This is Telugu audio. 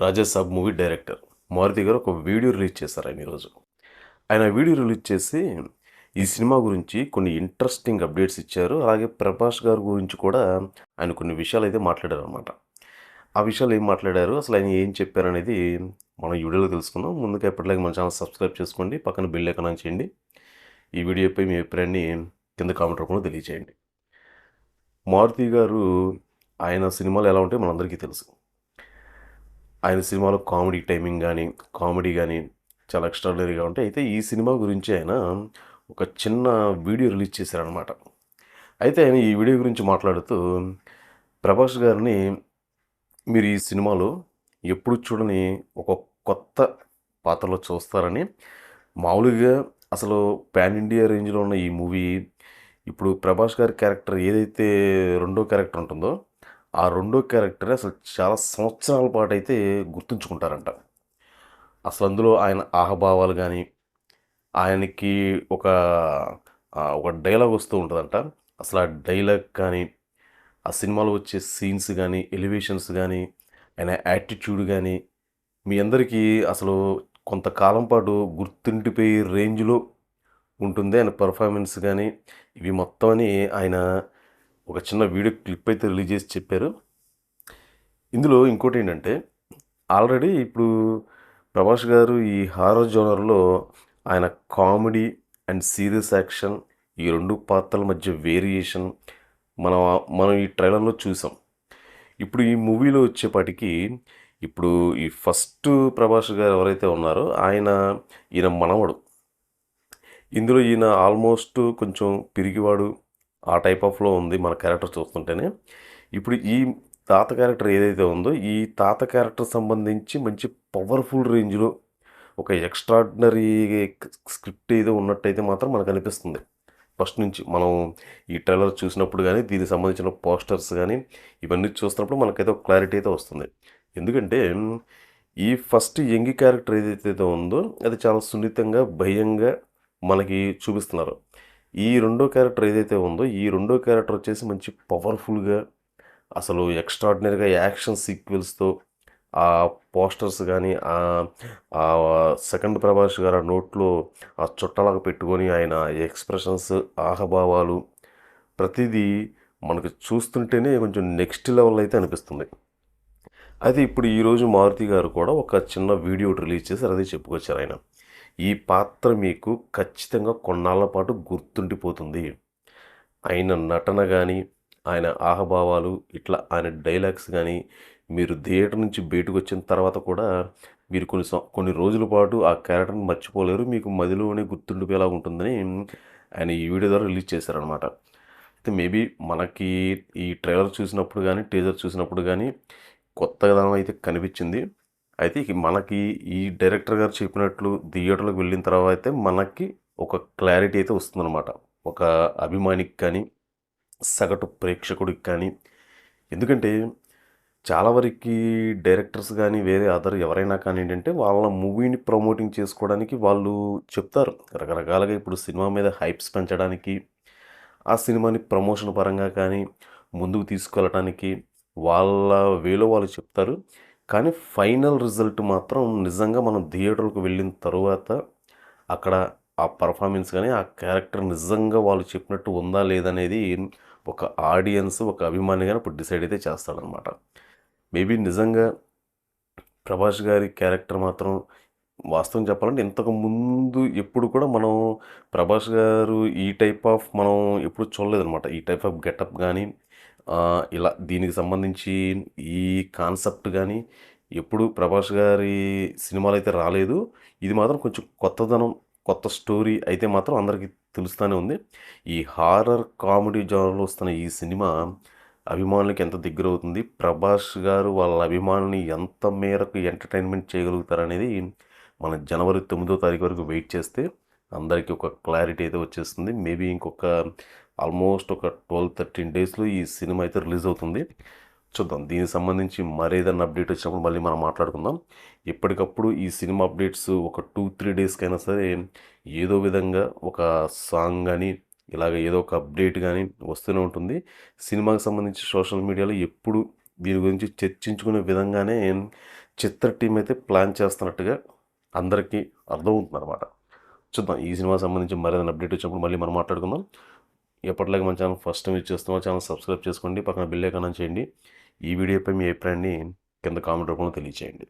రాజాసాబ్ మూవీ డైరెక్టర్ మారుతి గారు ఒక వీడియో రిలీజ్ చేశారు ఈరోజు. ఆయన వీడియో రిలీజ్ చేసి ఈ సినిమా గురించి కొన్ని ఇంట్రెస్టింగ్ అప్డేట్స్ ఇచ్చారు. అలాగే ప్రభాస్ గారి గురించి కూడా ఆయన కొన్ని విషయాలు అయితే మాట్లాడారనమాట. ఆ విషయాలు ఏం మాట్లాడారు, అసలు ఆయన ఏం చెప్పారనేది మనం ఈ వీడియోలో తెలుసుకుందాం. ముందుగా ఎప్పటిలాగా మన ఛానల్ సబ్స్క్రైబ్ చేసుకోండి, పక్కన బెల్ ఐకాన్ ఆన్ చేయండి. ఈ వీడియోపై మీ అభిప్రాయాన్ని కింద కామెంట్ రూపంలో తెలియజేయండి. మారుతి గారు ఆయన సినిమాలు ఎలా ఉంటాయో మనందరికీ తెలుసు. ఆయన సినిమాలో కామెడీ కానీ చాలా ఎక్స్ట్రాడినరీగా ఉంటాయి. అయితే ఈ సినిమా గురించి ఆయన ఒక చిన్న వీడియో రిలీజ్ చేశారనమాట. అయితే ఆయన ఈ వీడియో గురించి మాట్లాడుతూ ప్రభాస్ గారిని మీరు ఈ సినిమాలో ఎప్పుడు చూడని ఒక కొత్త పాత్రలో చూస్తారని, మామూలుగా అసలు పాన్ ఇండియా రేంజ్లో ఉన్న ఈ మూవీ ఇప్పుడు ప్రభాస్ గారి క్యారెక్టర్ ఏదైతే రెండో క్యారెక్టర్ ఉంటుందో ఆ రెండో క్యారెక్టర్ అసలు చాలా సంవత్సరాల పాటు అయితే గుర్తుంచుకుంటారంట. అసలు అందులో ఆయన ఆహభావాలు కానీ, ఆయనకి ఒక ఒక డైలాగ్ వస్తూ ఉంటుందంట. అసలు ఆ డైలాగ్ కానీ, ఆ సినిమాలో వచ్చే సీన్స్ కానీ, ఎలివేషన్స్ కానీ, ఆయన యాటిట్యూడ్ కానీ మీ అందరికీ అసలు కొంతకాలం పాటు గుర్తుండిపోయే రేంజ్లో ఉంటుంది. ఆయన పర్ఫార్మెన్స్ కానీ ఇవి మొత్తం అని ఆయన ఒక చిన్న వీడియో క్లిప్ అయితే రిలీజ్ చేసి చెప్పారు. ఇందులో ఇంకోటి ఏంటంటే, ఆల్రెడీ ఇప్పుడు ప్రభాస్ గారు ఈ హారర్ జోనర్లో ఆయన కామెడీ అండ్ సీరియస్ యాక్షన్ ఈ రెండు పాత్రల మధ్య వేరియేషన్ మనం మనం ఈ ట్రైలర్లో చూసాం. ఇప్పుడు ఈ మూవీలో వచ్చేపాటికి ఇప్పుడు ఈ ఫస్ట్ ప్రభాస్ గారు ఎవరైతే ఉన్నారో ఈయన మనవడు. ఇందులో ఈయన ఆల్మోస్ట్ కొంచెం పిరిగివాడు ఆ టైప్ ఆఫ్లో ఉంది మన క్యారెక్టర్ చూస్తుంటేనే. ఇప్పుడు ఈ తాత క్యారెక్టర్ ఏదైతే ఉందో ఈ తాత క్యారెక్టర్ సంబంధించి మంచి పవర్ఫుల్ రేంజ్లో ఒక ఎక్స్ట్రాడినరీ స్క్రిప్ట్ ఏదో ఉన్నట్టయితే మాత్రం మనకు అనిపిస్తుంది. ఫస్ట్ నుంచి మనం ఈ ట్రైలర్ చూసినప్పుడు కానీ, దీనికి సంబంధించిన పోస్టర్స్ కానీ ఇవన్నీ చూస్తున్నప్పుడు మనకైతే ఒక క్లారిటీ అయితే వస్తుంది. ఎందుకంటే ఈ ఫస్ట్ యంగ్ క్యారెక్టర్ ఏదైతే ఉందో అది చాలా సున్నితంగా, భయంగా మనకి చూపిస్తున్నారు. ఈ రెండో క్యారెక్టర్ ఏదైతే ఉందో ఈ రెండో క్యారెక్టర్ వచ్చేసి మంచి పవర్ఫుల్గా అసలు ఎక్స్ట్రాడినరీగా యాక్షన్ సీక్వెల్స్తో ఆ పోస్టర్స్ కానీ ఆ సెకండ్ ప్రభాస్ గారు ఆ నోట్లో ఆ చుట్టలాగా పెట్టుకొని ఆయన ఎక్స్ప్రెషన్స్, ఆహభావాలు ప్రతిదీ మనకు చూస్తుంటేనే కొంచెం నెక్స్ట్ లెవెల్ అయితే అనిపిస్తుంది. అయితే ఇప్పుడు ఈరోజు మారుతి గారు కూడా ఒక చిన్న వీడియో రిలీజ్ చేసి అదే చెప్పుకొచ్చారు. ఆయన ఈ పాత్ర మీకు ఖచ్చితంగా కొన్నాళ్ళ పాటు గుర్తుండిపోతుంది. ఆయన నటన కానీ, ఆయన ఆహభావాలు, ఇట్లా ఆయన డైలాగ్స్ కానీ మీరు థియేటర్ నుంచి బయటకు వచ్చిన తర్వాత కూడా మీరు కొన్ని రోజుల పాటు ఆ క్యారెక్టర్ని మర్చిపోలేరు. మీకు మదిలోనే గుర్తుండిపోయేలా ఉంటుందని ఆయన ఈ వీడియో ద్వారా రిలీజ్ చేశారనమాట. అయితే మేబీ మనకి ఈ ట్రైలర్ చూసినప్పుడు కానీ, టీజర్ చూసినప్పుడు కానీ కొత్తదనం అయితే కనిపించింది. అయితే మనకి ఈ డైరెక్టర్ గారు చెప్పినట్లు థియేటర్లోకి వెళ్ళిన తర్వాత అయితే మనకి ఒక క్లారిటీ అయితే వస్తుందన్నమాట. ఒక అభిమానికి కానీ, సగటు ప్రేక్షకుడికి కానీ. ఎందుకంటే చాలా వరకు డైరెక్టర్స్ కానీ, వేరే అదర్ ఎవరైనా కానీ ఏంటంటే వాళ్ళ మూవీని ప్రమోటింగ్ చేసుకోవడానికి వాళ్ళు చెప్తారు రకరకాలుగా. ఇప్పుడు సినిమా మీద హైప్స్ పెంచడానికి, ఆ సినిమాని ప్రమోషన్ పరంగా కానీ ముందుకు తీసుకెళ్ళటానికి వాళ్ళ వేలో వాళ్ళు చెప్తారు. కానీ ఫైనల్ రిజల్ట్ మాత్రం నిజంగా మనం థియేటర్కి వెళ్ళిన తరువాత అక్కడ ఆ పర్ఫార్మెన్స్ కానీ, ఆ క్యారెక్టర్ నిజంగా వాళ్ళు చెప్పినట్టు ఉందా లేదనేది ఒక ఆడియన్స్, ఒక అభిమాని కానీ ఇప్పుడు డిసైడ్ అయితే చేస్తాడనమాట. మేబీ నిజంగా ప్రభాస్ గారి క్యారెక్టర్ మాత్రం వాస్తవం చెప్పాలంటే ఇంతకు ముందు ఎప్పుడు కూడా మనం ప్రభాస్ గారు ఈ టైప్ ఆఫ్ మనం ఎప్పుడు చూడలేదనమాట. ఈ టైప్ ఆఫ్ గెటప్ కానీ ఇలా దీనికి సంబంధించి ఈ కాన్సెప్ట్ కానీ ఎప్పుడు ప్రభాస్ గారి సినిమాలు అయితే రాలేదు. ఇది మాత్రం కొంచెం కొత్తదనం, కొత్త స్టోరీ అయితే మాత్రం అందరికీ తెలుస్తూనే ఉంది. ఈ హారర్ కామెడీ జోనర్లో వస్తున్న ఈ సినిమా అభిమానులకి ఎంత దగ్గర అవుతుంది, ప్రభాస్ గారు వాళ్ళ అభిమానుల్ని ఎంత మేరకు ఎంటర్టైన్మెంట్ చేయగలుగుతారనేది మన జనవరి 9వ తారీఖు వరకు వెయిట్ చేస్తే అందరికీ ఒక క్లారిటీ అయితే వచ్చేస్తుంది. మేబీ ఇంకొక ఆల్మోస్ట్ ఒక 12-13 డేస్లో ఈ సినిమా అయితే రిలీజ్ అవుతుంది. చూద్దాం, దీనికి సంబంధించి మరేదన్నా అప్డేట్ వచ్చినప్పుడు మళ్ళీ మనం మాట్లాడుకుందాం. ఎప్పటికప్పుడు ఈ సినిమా అప్డేట్స్ ఒక 2-3 డేస్కైనా సరే ఏదో విధంగా ఒక సాంగ్ కానీ ఇలాగ ఏదో ఒక అప్డేట్ కానీ వస్తూనే ఉంటుంది. సినిమాకి సంబంధించి సోషల్ మీడియాలో ఎప్పుడు దీని గురించి చర్చించుకునే విధంగానే చిత్ర టీం అయితే ప్లాన్ చేస్తున్నట్టుగా అందరికీ అర్థమవుతుంది అనమాట. చూద్దాం ఈ సినిమా సంబంధించి మరేదైనా అప్డేట్ వచ్చినప్పుడు మళ్ళీ మనం మాట్లాడుకుందాం. ఎప్పటిలాగా మన ఛానల్ ఫస్ట్ టైం చూస్తున్నాం, ఛానల్ సబ్స్క్రైబ్ చేసుకోండి, పక్కన బెల్ ఐకాన్ ఆన్ చేయండి. ఈ వీడియోపై మీ అభిప్రాయాన్ని కింద కామెంట్ రూపంలో తెలియచేయండి.